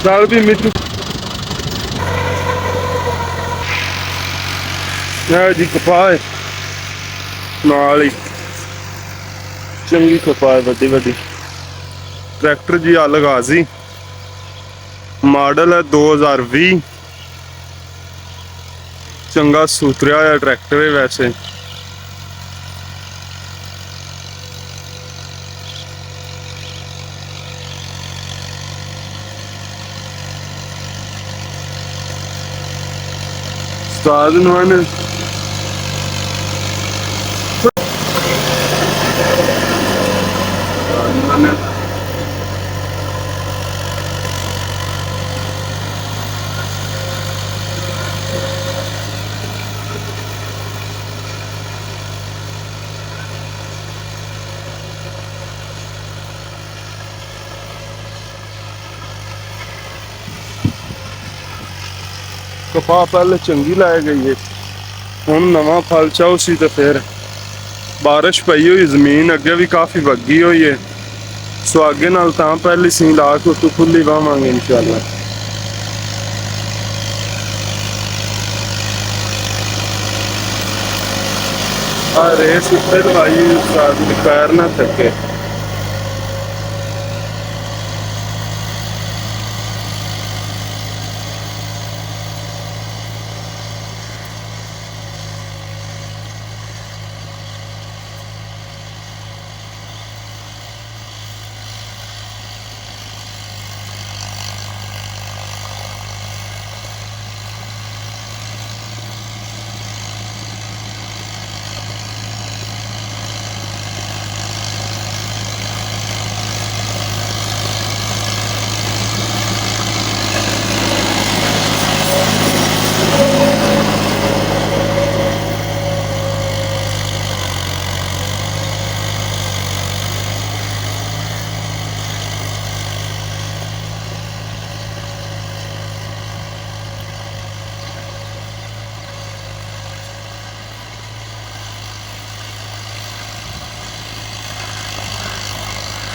ਨਾਲ ਵੀ ਮਿੱਟੂ ਇਹ ਜੀ ਕਪਾਹ ਹੈ ਨਾਲ ਹੀ ਚੰਗੀ ਕਪਾਹ ਹੈ ਵੱਡੀ ਵੱਡੀ। ਟਰੈਕਟਰ ਜੀ ਅਲ ਗਾਜ਼ੀ ਮਾਡਲ ਹੈ 2020। ਚੰਗਾ ਸੁਥਰਿਆ ਹੋਇਆ ਟਰੈਕਟਰ ਹੈ ਵੈਸੇ। ਉਸਤਾਦ ਨੂੰ ਹਨ कपा पहले चंगी लाई गई है, हुण नवा फल चाहो सी तो फिर बारिश पई हुई जमीन अगे भी काफ़ी वगी हुई है, सो अगे नाल तां पहली सी ला के उत्तों खुली वावांगे इंशाअल्लाह। रेस उत्ते दवाई पैर ना थके।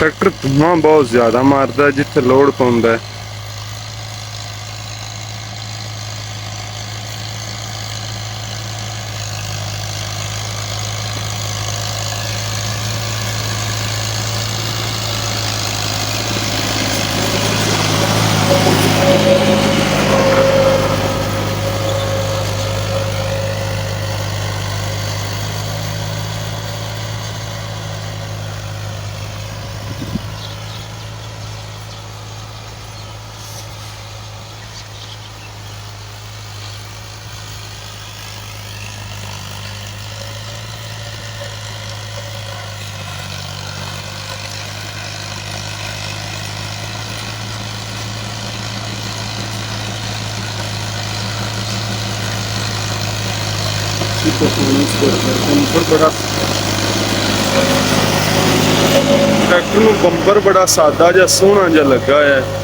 ट्रैक्टर धुआं बहुत ज्यादा मारता है जिथे लोड पाउंदा है। ट्रैक्टर नूं बंपर बड़ा सादा जिहा सोहना जिहा लगा है।